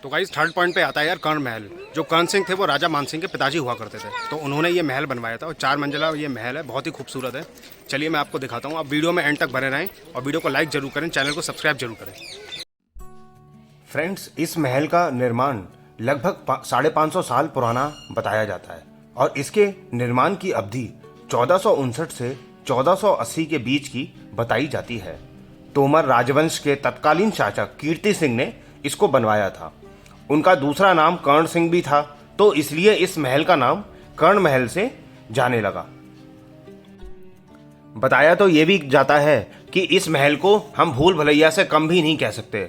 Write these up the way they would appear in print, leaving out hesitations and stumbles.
तो guys third point पे आता है यार कर्ण महल। जो कर्ण सिंह थे वो राजा मानसिंह के पिताजी हुआ करते थे, तो उन्होंने ये महल बनवाया था और 4 मंजिला ये महल है, बहुत ही खूबसूरत है। चलिए मैं आपको दिखाता हूँ, आप वीडियो में एंड तक बने रहें और वीडियो को लाइक जरूर करें, चैनल को सब्सक्राइब जरूर करें। फ्रेंड्स, इस महल का निर्माण लगभग 550 साल पुराना बताया जाता है और इसके निर्माण की अवधि 1459 से 1480 के बीच की बताई जाती है। तोमर राजवंश के तत्कालीन शासक कीर्ति सिंह ने इसको बनवाया था। उनका दूसरा नाम कर्ण सिंह भी था, तो इसलिए इस महल का नाम कर्ण महल से जाने लगा। बताया तो ये भी जाता है कि इस महल को हम भूल भुलैया से कम भी नहीं कह सकते,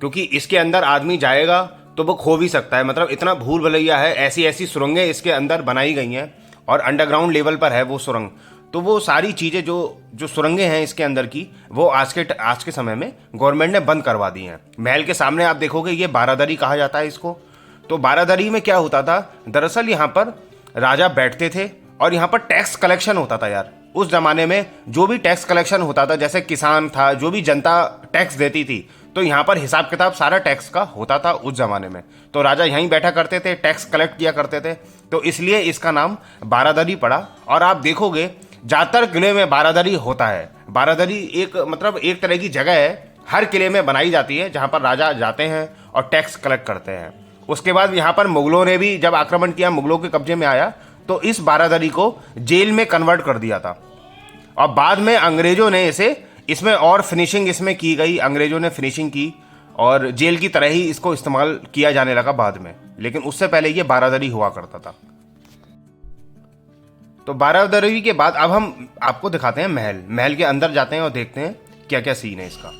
क्योंकि इसके अंदर आदमी जाएगा तो वो खो भी सकता है। मतलब इतना भूल भुलैया है, ऐसी ऐसी सुरंगें इसके अंदर बनाई गई हैं और अंडरग्राउंड लेवल पर है वो सुरंग। तो वो सारी चीज़ें जो सुरंगें हैं इसके अंदर की, वो आज के समय में गवर्नमेंट ने बंद करवा दी हैं। महल के सामने आप देखोगे ये बारादरी कहा जाता है इसको। तो बारादरी में क्या होता था, दरअसल यहाँ पर राजा बैठते थे और यहाँ पर टैक्स कलेक्शन होता था यार। उस जमाने में जो भी टैक्स कलेक्शन होता था, जैसे किसान था, जो भी जनता टैक्स देती थी, तो यहाँ पर हिसाब किताब सारा टैक्स का होता था उस जमाने में। तो राजा यहीं बैठा करते थे, टैक्स कलेक्ट किया करते थे, तो इसलिए इसका नाम बारादरी पड़ा। और आप देखोगे ज्यादातर किले में बारादरी होता है। बारादरी एक तरह की जगह है, हर किले में बनाई जाती है, जहाँ पर राजा जाते हैं और टैक्स कलेक्ट करते हैं। उसके बाद यहाँ पर मुगलों ने भी जब आक्रमण किया, मुगलों के कब्जे में आया, तो इस बारादरी को जेल में कन्वर्ट कर दिया था और बाद में अंग्रेजों ने इसमें और फिनिशिंग इसमें की गई, अंग्रेजों ने फिनिशिंग की और जेल की तरह ही इसको इस्तेमाल किया जाने लगा बाद में। लेकिन उससे पहले ये बारादरी हुआ करता था। तो बारादरी के बाद अब हम आपको दिखाते हैं महल के अंदर जाते हैं और देखते हैं क्या क्या सीन है इसका।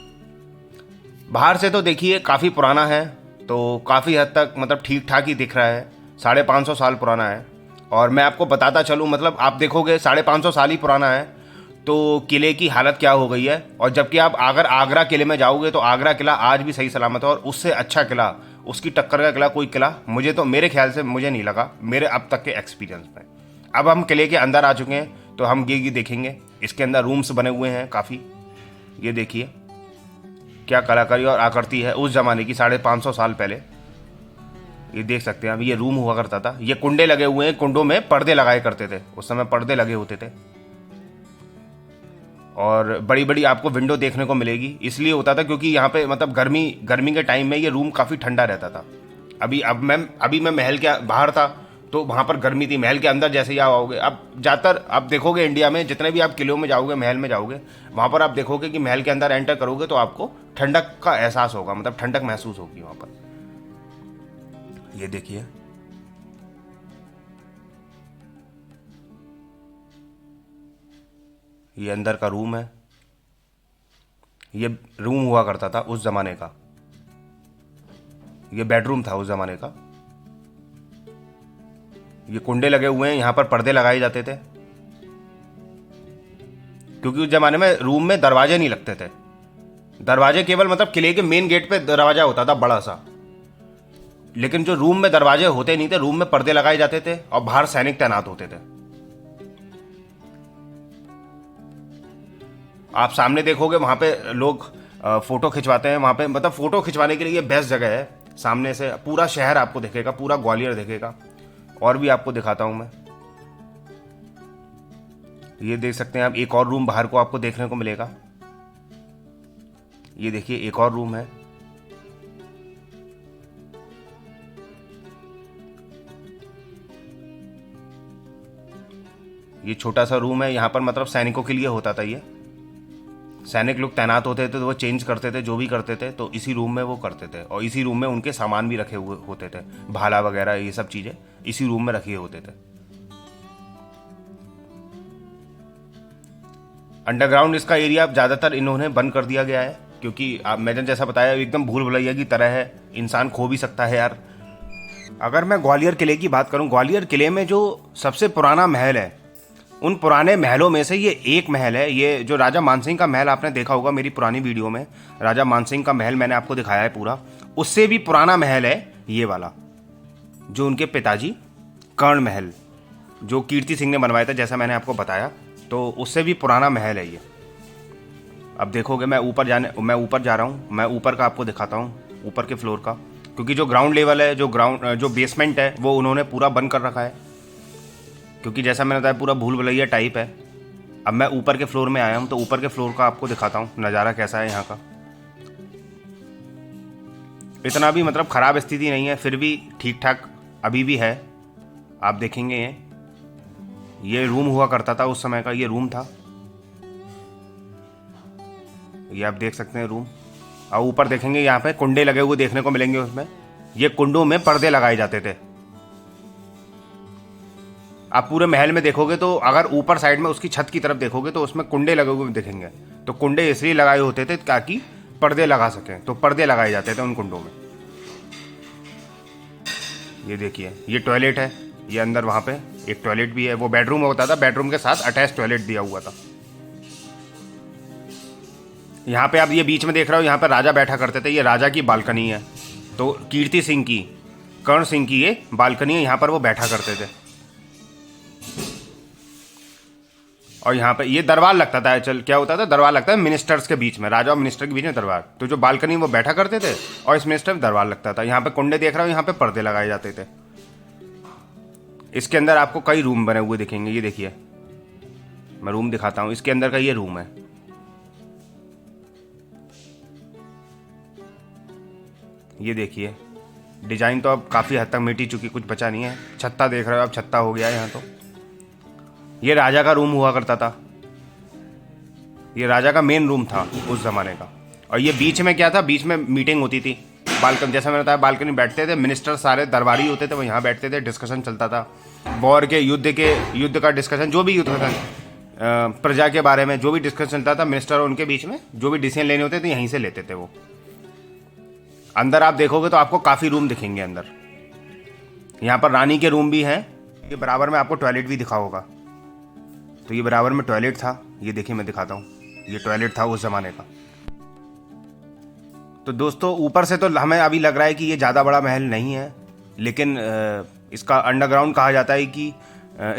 बाहर से तो देखिए काफ़ी पुराना है, तो काफ़ी हद तक मतलब ठीक ठाक ही दिख रहा है। 550 साल पुराना है। और मैं आपको बताता चलूँ, मतलब आप देखोगे 550 साल ही पुराना है, तो किले की हालत क्या हो गई है। और जबकि आप अगर आगरा किले में जाओगे तो आगरा किला आज भी सही सलामत है, और उससे अच्छा किला, उसकी टक्कर का किला कोई किला मेरे ख्याल से मुझे नहीं लगा, मेरे अब तक के एक्सपीरियंस में। अब हम किले के अंदर आ चुके हैं, तो हम ये देखेंगे। इसके अंदर रूम्स बने हुए हैं काफ़ी। ये देखिए क्या कलाकारी और आकृति है उस जमाने की, 550 साल पहले। ये देख सकते हैं हम, ये रूम हुआ करता था। ये कुंडे लगे हुए हैं, कुंडों में पर्दे लगाए करते थे, उस समय पर्दे लगे होते थे। और बड़ी बड़ी आपको विंडो देखने को मिलेगी। इसलिए होता था क्योंकि यहाँ पे मतलब गर्मी के टाइम में ये रूम काफ़ी ठंडा रहता था। अभी मैं महल के बाहर था, तो वहाँ पर गर्मी थी। महल के अंदर जैसे ही आप आओगे, अब ज़्यादातर आप देखोगे इंडिया में जितने भी आप किलों में जाओगे, महल में जाओगे, वहाँ पर आप देखोगे कि महल के अंदर एंटर करोगे तो आपको ठंडक का एहसास होगा, मतलब ठंडक महसूस होगी वहाँ पर। ये देखिए, ये अंदर का रूम है। ये रूम हुआ करता था उस जमाने का, ये बेडरूम था उस जमाने का। ये कुंडे लगे हुए हैं, यहाँ पर पर्दे लगाए जाते थे, क्योंकि उस जमाने में रूम में दरवाजे नहीं लगते थे। दरवाजे केवल मतलब किले के मेन गेट पे दरवाजा होता था बड़ा सा, लेकिन जो रूम में दरवाजे होते नहीं थे, रूम में पर्दे लगाए जाते थे और बाहर सैनिक तैनात होते थे। आप सामने देखोगे वहां पे लोग फोटो खिंचवाते हैं। वहां पे मतलब फोटो खिंचवाने के लिए ये बेस्ट जगह है। सामने से पूरा शहर आपको दिखेगा, पूरा ग्वालियर दिखेगा। और भी आपको दिखाता हूं मैं। ये देख सकते हैं आप, एक और रूम बाहर को आपको देखने को मिलेगा। ये देखिए एक और रूम है। ये छोटा सा रूम है, यहाँ पर मतलब सैनिकों के लिए होता था। ये सैनिक लोग तैनात होते थे तो वो चेंज करते थे, जो भी करते थे तो इसी रूम में वो करते थे। और इसी रूम में उनके सामान भी रखे हुए होते थे, भाला वगैरह ये सब चीजें इसी रूम में रखे होते थे। अंडरग्राउंड इसका एरिया ज्यादातर इन्होंने बंद कर दिया गया है, क्योंकि मैंने जैसा बताया एकदम भूल भुलैया की तरह है, इंसान खो भी सकता है यार। अगर मैं ग्वालियर किले की बात करूं, ग्वालियर किले में जो सबसे पुराना महल है, उन पुराने महलों में से ये एक महल है। ये जो राजा मानसिंह का महल आपने देखा होगा मेरी पुरानी वीडियो में, राजा मानसिंह का महल मैंने आपको दिखाया है पूरा। उससे भी पुराना महल है ये वाला, जो उनके पिताजी कर्ण महल, जो कीर्ति सिंह ने बनवाया था, जैसा मैंने आपको बताया। तो उससे भी पुराना महल है ये। अब देखोगे मैं ऊपर जा रहा हूँ, मैं ऊपर का आपको दिखाता हूँ, ऊपर के फ्लोर का, क्योंकि जो ग्राउंड लेवल है, जो बेसमेंट है, वो उन्होंने पूरा बंद कर रखा है, क्योंकि जैसा मैंने बताया पूरा भूल भुलैया टाइप है। अब मैं ऊपर के फ्लोर में आया हूँ, तो ऊपर के फ्लोर का आपको दिखाता हूँ नज़ारा कैसा है यहाँ का। इतना भी मतलब ख़राब स्थिति नहीं है, फिर भी ठीक ठाक अभी भी है। आप देखेंगे ये रूम हुआ करता था उस समय का, ये रूम था, ये आप देख सकते हैं रूम। और ऊपर देखेंगे यहाँ पे कुंडे लगे हुए देखने को मिलेंगे उसमें, ये कुंडों में पर्दे लगाए जाते थे। आप पूरे महल में देखोगे तो अगर ऊपर साइड में उसकी छत की तरफ देखोगे तो उसमें कुंडे लगे हुए दिखेंगे। तो कुंडे इसलिए लगाए होते थे ताकि पर्दे लगा सकें, तो पर्दे लगाए जाते थे उन कुंडों में। ये देखिए ये टॉयलेट है, ये अंदर वहाँ पे एक टॉयलेट भी है, वो बेडरूम होता था, बेडरूम के साथ अटैच टॉयलेट दिया हुआ था। यहाँ पे आप ये बीच में देख रहे हो, यहाँ पे राजा बैठा करते थे, ये राजा की बालकनी है। तो कीर्ति सिंह की, कर्ण सिंह की ये बालकनी है, यहाँ पर वो बैठा करते थे। और यहाँ पे ये दरबार लगता था, चल क्या होता था, दरबार लगता है मिनिस्टर्स के बीच में, राजा और मिनिस्टर के बीच में दरबार। तो जो बालकनी वो बैठा करते थे और इस मिनिस्टर में दरबार लगता था। यहाँ पे कुंडे देख रहा हूँ, यहाँ पे पर्दे लगाए जाते थे। इसके अंदर आपको कई रूम बने हुए दिखेंगे, ये देखिए मैं रूम दिखाता हूँ, इसके अंदर का ये रूम है। ये देखिए डिजाइन तो अब काफ़ी हद तक मिट ही चुकी, कुछ बचा नहीं है। छत्ता देख रहे हो अब, छत्ता हो गया है यहाँ। तो ये राजा का रूम हुआ करता था, ये राजा का मेन रूम था उस जमाने का। और ये बीच में क्या था, बीच में मीटिंग होती थी, बालकनी, जैसा मैंने बताया बालकनी बैठते थे, मिनिस्टर सारे दरबारी होते थे, वो यहाँ बैठते थे, डिस्कशन चलता था वॉर के, युद्ध का डिस्कशन, जो भी युद्ध था, प्रजा के बारे में जो भी डिस्कशन चलता था, मिनिस्टर और उनके बीच में जो भी डिसीजन लेने होते थे यहीं से लेते थे वो। अंदर आप देखोगे तो आपको काफ़ी रूम दिखेंगे अंदर। यहाँ पर रानी के रूम भी हैं, ये बराबर में आपको टॉयलेट भी दिखा होगा। तो ये बराबर में टॉयलेट था, ये देखिए मैं दिखाता हूँ, ये टॉयलेट था उस ज़माने का। तो दोस्तों ऊपर से तो हमें अभी लग रहा है कि ये ज़्यादा बड़ा महल नहीं है, लेकिन इसका अंडरग्राउंड कहा जाता है कि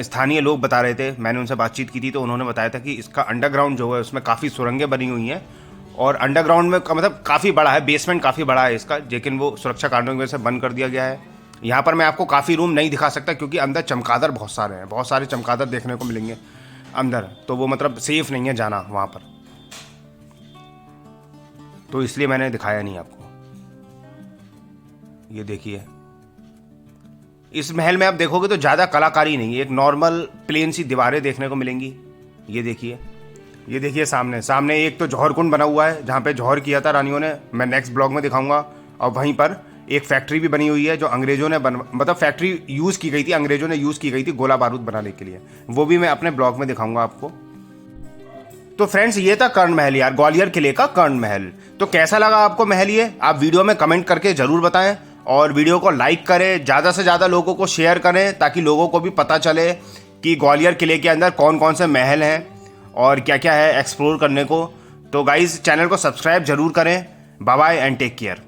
स्थानीय लोग बता रहे थे, मैंने उनसे बातचीत की थी तो उन्होंने बताया था कि इसका अंडरग्राउंड जो है उसमें काफ़ी सुरंगें बनी हुई हैं, और अंडरग्राउंड में मतलब काफ़ी बड़ा है, बेसमेंट काफ़ी बड़ा है इसका, लेकिन वो सुरक्षा कारणों की वजह से बंद कर दिया गया है। यहाँ पर मैं आपको काफ़ी रूम नहीं दिखा सकता क्योंकि अंदर चमगादड़ बहुत सारे हैं, बहुत सारे चमगादड़ देखने को मिलेंगे अंदर, तो वो मतलब सेफ नहीं है जाना वहाँ पर, तो इसलिए मैंने दिखाया नहीं आपको। ये देखिए इस महल में आप देखोगे तो ज़्यादा कलाकारी नहीं है, एक नॉर्मल प्लेन सी दीवारें देखने को मिलेंगी। ये देखिए सामने एक तो जौहर कुंड बना हुआ है जहाँ पे जौहर किया था रानियों ने, मैं नेक्स्ट ब्लॉग में दिखाऊंगा। और वहीं पर एक फैक्ट्री भी बनी हुई है जो अंग्रेजों ने मतलब फैक्ट्री यूज़ की गई थी, अंग्रेजों ने यूज़ की गई थी गोला बारूद बनाने के लिए, वो भी मैं अपने ब्लॉग में दिखाऊंगा आपको। तो फ्रेंड्स ये था कर्ण महल यार, ग्वालियर किले का कर्ण महल। तो कैसा लगा आपको महल ये, आप वीडियो में कमेंट करके ज़रूर बताएं, और वीडियो को लाइक करें, ज़्यादा से ज़्यादा लोगों को शेयर करें ताकि लोगों को भी पता चले कि ग्वालियर किले के अंदर कौन कौन से महल हैं और क्या क्या है एक्सप्लोर करने को। तो गाइज़ चैनल को सब्सक्राइब जरूर करें। Bye bye and take care.